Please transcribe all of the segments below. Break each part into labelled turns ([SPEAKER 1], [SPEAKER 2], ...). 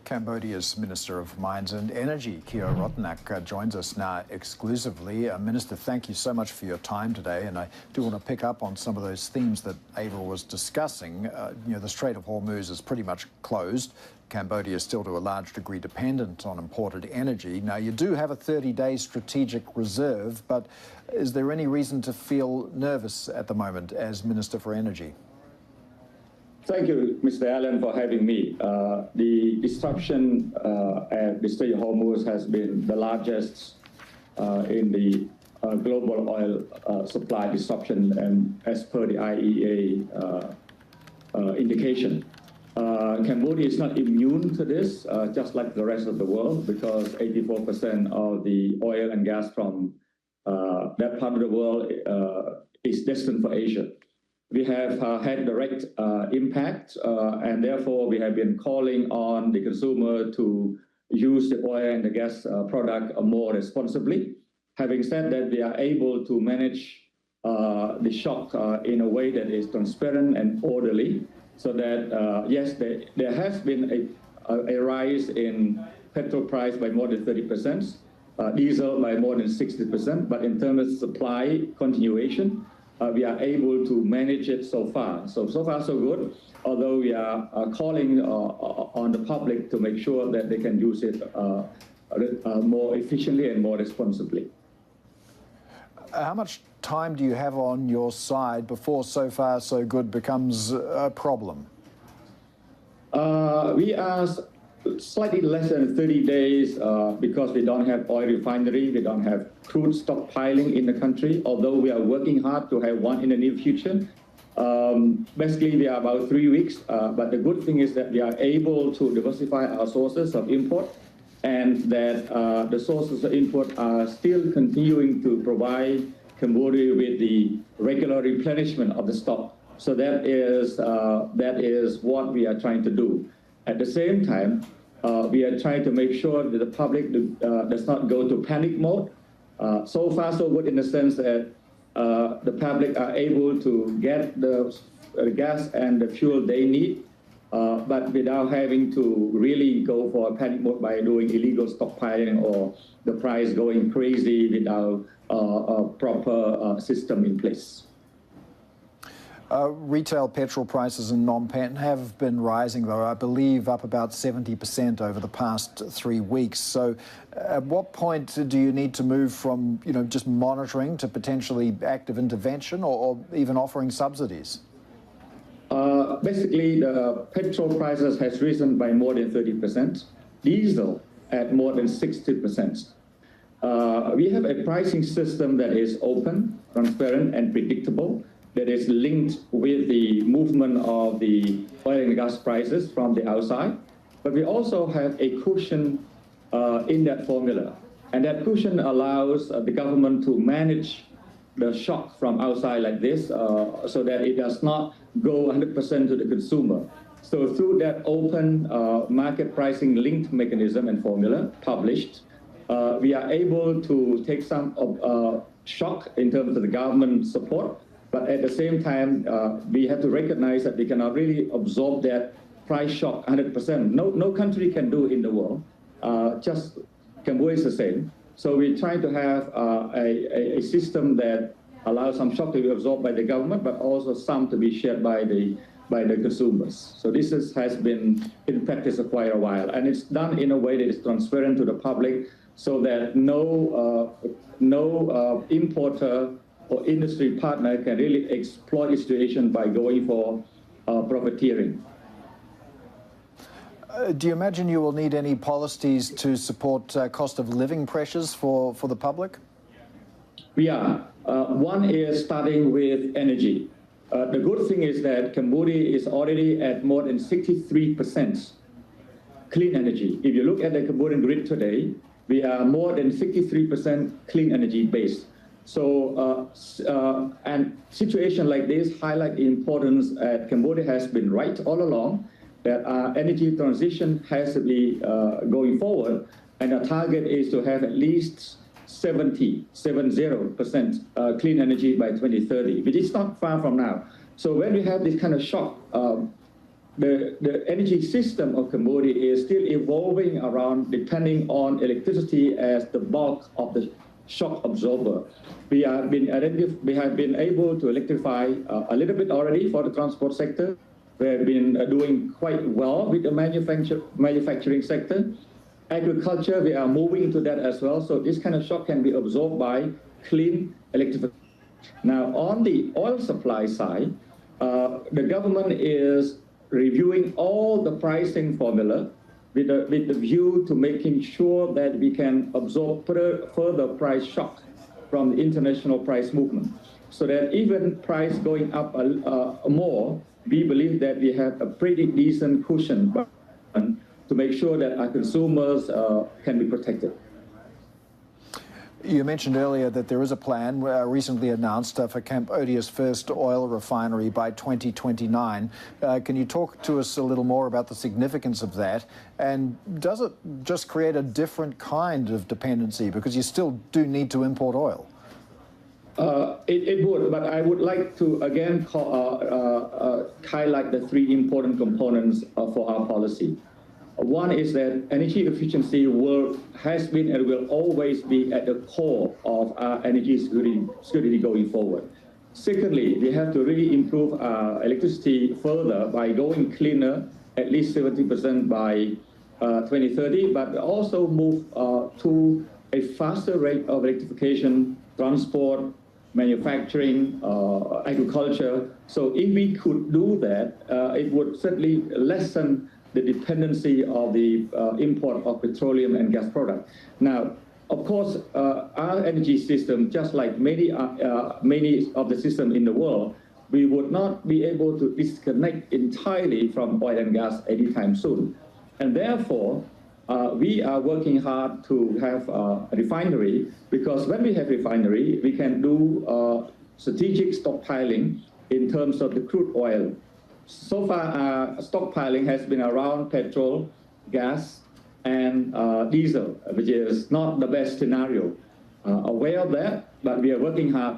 [SPEAKER 1] Cambodia's Minister of Mines and Energy, Kia Rotnak, joins us now exclusively. Minister, thank you so much for your time today, and I do want to pick up on some of those themes that Ava was discussing. The Strait of Hormuz is pretty much closed. Cambodia is still to a large degree dependent on imported energy. Now, you do have a 30-day strategic reserve, but is there any reason to feel nervous at the moment as Minister for Energy?
[SPEAKER 2] Thank you, Mr. Allen, for having me. The disruption at the Strait of Hormuz has been the largest in the global oil supply disruption, and as per the IEA indication. Cambodia is not immune to this, just like the rest of the world, because 84% of the oil and gas from that part of the world is destined for Asia. We have had direct impact, and therefore we have been calling on the consumer to use the oil and the gas product more responsibly. Having said that, we are able to manage the shock in a way that is transparent and orderly, so that yes, there has been a rise in petrol price by more than 30%, diesel by more than 60%, but in terms of supply continuation, we are able to manage it so far. So far so good, although we are calling on the public to make sure that they can use it more efficiently and more responsibly.
[SPEAKER 1] How much time do you have on your side before so far so good becomes a problem?
[SPEAKER 2] We are slightly less than 30 days because we don't have oil refinery, we don't have crude stockpiling in the country, although we are working hard to have one in the near future. Basically, we are about 3 weeks, but the good thing is that we are able to diversify our sources of import, and that the sources of import are still continuing to provide Cambodia with the regular replenishment of the stock. So that is what we are trying to do. At the same time, we are trying to make sure that the public does not go to panic mode. So far, so good in the sense that the public are able to get the gas and the fuel they need, but without having to really go for a panic mode by doing illegal stockpiling or the price going crazy without a proper system in place.
[SPEAKER 1] Retail petrol prices in Phnom Penh have been rising, though, I believe up about 70% over the past 3 weeks. So at what point do you need to move from, just monitoring to potentially active intervention or even offering subsidies?
[SPEAKER 2] Basically, the petrol prices has risen by more than 30%, diesel at more than 60%. We have a pricing system that is open, transparent, and predictable, that is linked with the movement of the oil and gas prices from the outside. But we also have a cushion in that formula. And that cushion allows the government to manage the shock from outside like this so that it does not go 100% to the consumer. So through that open market pricing linked mechanism and formula published, we are able to take some shock in terms of the government support. But at the same time, we have to recognize that we cannot really absorb that price shock 100%. No country can do it in the world. Just Cambodia is the same. So we try to have a system that allows some shock to be absorbed by the government, but also some to be shared by the consumers. So this has been in practice for quite a while, and it's done in a way that is transparent to the public, so that no importer or industry partner can really exploit the situation by going for profiteering.
[SPEAKER 1] Do you imagine you will need any policies to support cost of living pressures for the public?
[SPEAKER 2] We are. One is starting with energy. The good thing is that Cambodia is already at more than 63% clean energy. If you look at the Cambodian grid today, we are more than 63% clean energy based. So, and situation like this highlight the importance that Cambodia has been right all along, that our energy transition has to be going forward, and our target is to have at least 70% clean energy by 2030, which is not far from now. So when we have this kind of shock, the energy system of Cambodia is still evolving around depending on electricity as the bulk of the shock absorber. We have been able to electrify a little bit already for the transport sector. We have been doing quite well with the manufacturing sector. Agriculture, we are moving into that as well. So this kind of shock can be absorbed by clean electrification. Now, on the oil supply side, the government is reviewing all the pricing formula with the view to making sure that we can absorb further price shock from the international price movement. So that even price going up more, we believe that we have a pretty decent cushion to make sure that our consumers can be protected.
[SPEAKER 1] You mentioned earlier that there is a plan recently announced for Cambodia's first oil refinery by 2029. Can you talk to us a little more about the significance of that? And does it just create a different kind of dependency because you still do need to import oil?
[SPEAKER 2] It would, but I would like to again highlight the three important components for our policy. One is that energy efficiency has been and will always be at the core of our energy security going forward. Secondly, we have to really improve our electricity further by going cleaner, at least 70% by 2030, but also move to a faster rate of electrification, transport, manufacturing, agriculture. So if we could do that, it would certainly lessen the dependency of the import of petroleum and gas products. Now, of course, our energy system, just like many of the systems in the world, we would not be able to disconnect entirely from oil and gas anytime soon. And therefore, we are working hard to have a refinery, because when we have refinery, we can do strategic stockpiling in terms of the crude oil. So far, our stockpiling has been around petrol, gas, and diesel, which is not the best scenario. Aware of that, but we are working hard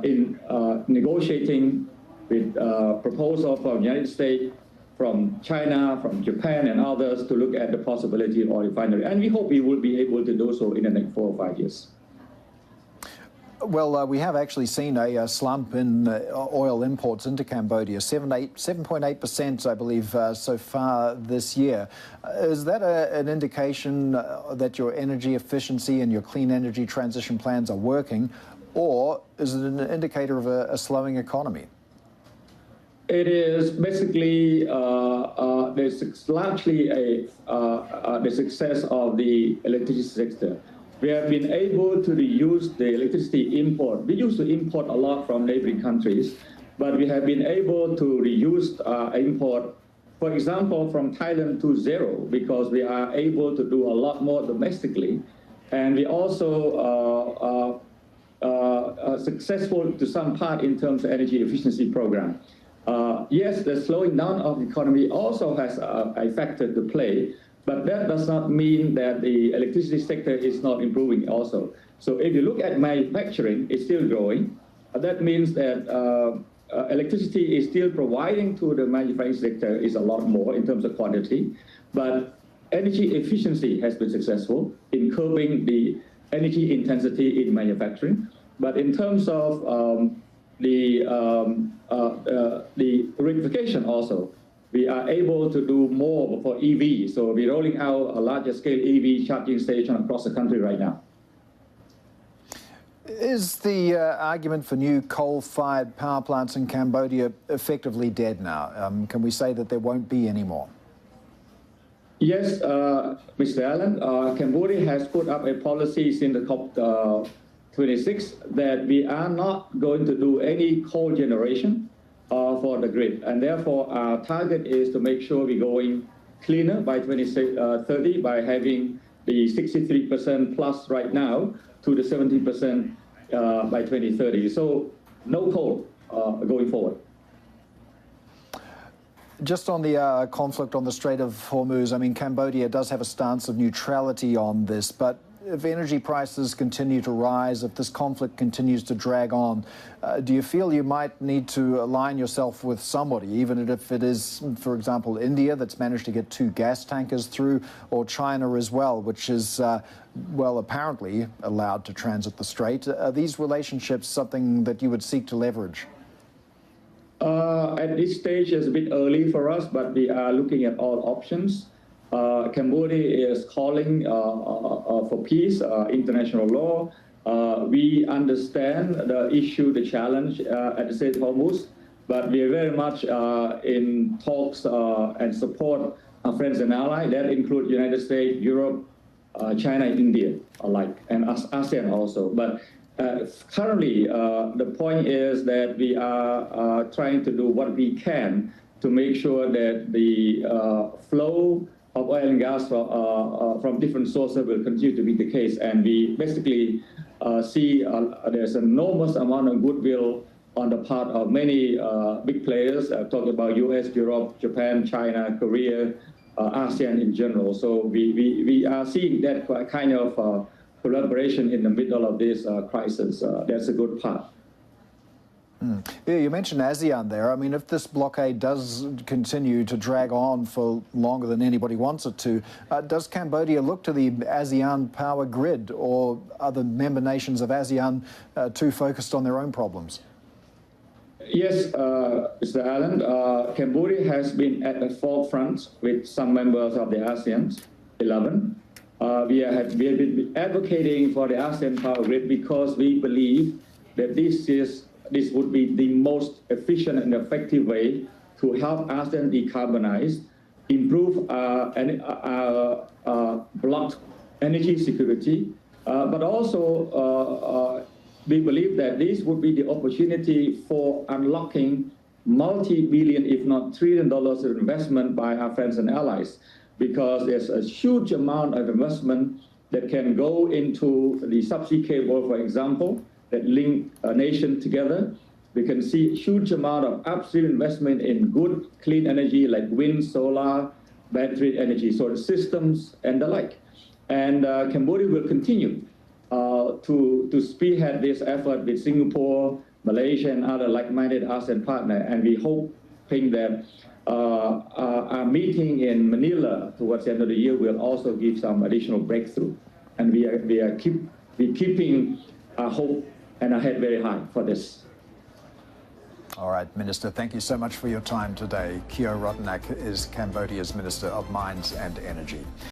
[SPEAKER 2] in negotiating with proposal from the United States, from China, from Japan, and others to look at the possibility of oil refinery. And we hope we will be able to do so in the next 4 or 5 years.
[SPEAKER 1] Well, we have actually seen a slump in oil imports into Cambodia, 7.8%, I believe, so far this year. Is that an indication that your energy efficiency and your clean energy transition plans are working, or is it an indicator of a slowing economy?
[SPEAKER 2] It is basically largely the success of the electricity sector. We have been able to reduce the electricity import. We used to import a lot from neighboring countries, but we have been able to reduce import, for example, from Thailand to zero, because we are able to do a lot more domestically. And we also successful to some part in terms of energy efficiency program. Yes, the slowing down of the economy also has a factor to play, but that does not mean that the electricity sector is not improving also. So if you look at manufacturing, it's still growing. That means that electricity is still providing to the manufacturing sector is a lot more in terms of quantity, but energy efficiency has been successful in curbing the energy intensity in manufacturing. But in terms of the electrification also, we are able to do more for EV. So we're rolling out a larger scale EV charging station across the country right now.
[SPEAKER 1] Is the argument for new coal-fired power plants in Cambodia effectively dead now? Can we say that there won't be any more?
[SPEAKER 2] Yes, Mr. Allen, Cambodia has put up a policy since the COP26 that we are not going to do any coal generation for the grid. And therefore, our target is to make sure we're going cleaner by 2030 by having the 63% plus right now to the 70% by 2030. So no coal going forward.
[SPEAKER 1] Just on the conflict on the Strait of Hormuz, I mean, Cambodia does have a stance of neutrality on this, but if energy prices continue to rise, if this conflict continues to drag on, do you feel you might need to align yourself with somebody, even if it is, for example, India that's managed to get 2 gas tankers through, or China as well, which is, well, apparently allowed to transit the strait? Are these relationships something that you would seek to leverage?
[SPEAKER 2] At this stage, it's a bit early for us, but we are looking at all options. Cambodia is calling for peace, international law. We understand the issue, the challenge at the Strait of Hormuz, but we are very much in talks and support our friends and allies. That include United States, Europe, China, India alike, and ASEAN also. But currently, the point is that we are trying to do what we can to make sure that the flow of oil and gas from different sources will continue to be the case. And we basically see there's an enormous amount of goodwill on the part of many big players. I'm talking about US, Europe, Japan, China, Korea, ASEAN in general. So we are seeing that kind of collaboration in the middle of this crisis. That's a good part.
[SPEAKER 1] Yeah, you mentioned ASEAN there. I mean, if this blockade does continue to drag on for longer than anybody wants it to, does Cambodia look to the ASEAN power grid, or are the member nations of ASEAN too focused on their own problems?
[SPEAKER 2] Yes, Mr. Allen, Cambodia has been at the forefront with some members of the ASEAN 11. We have been advocating for the ASEAN power grid because we believe that this would be the most efficient and effective way to help ASEAN decarbonize, improve blocked energy security, but also we believe that this would be the opportunity for unlocking multi-billion, if not trillion-dollar investment by our friends and allies, because there's a huge amount of investment that can go into the subsea cable, for example, that link a nation together. We can see a huge amount of upstream investment in good, clean energy like wind, solar, battery energy storage systems, and the like. And Cambodia will continue to spearhead this effort with Singapore, Malaysia, and other like-minded ASEAN partners. And we hoping that our meeting in Manila towards the end of the year will also give some additional breakthrough. And we're keeping our hope and our head very high for this.
[SPEAKER 1] All right, Minister, thank you so much for your time today. Keo Rottenak is Cambodia's Minister of Mines and Energy.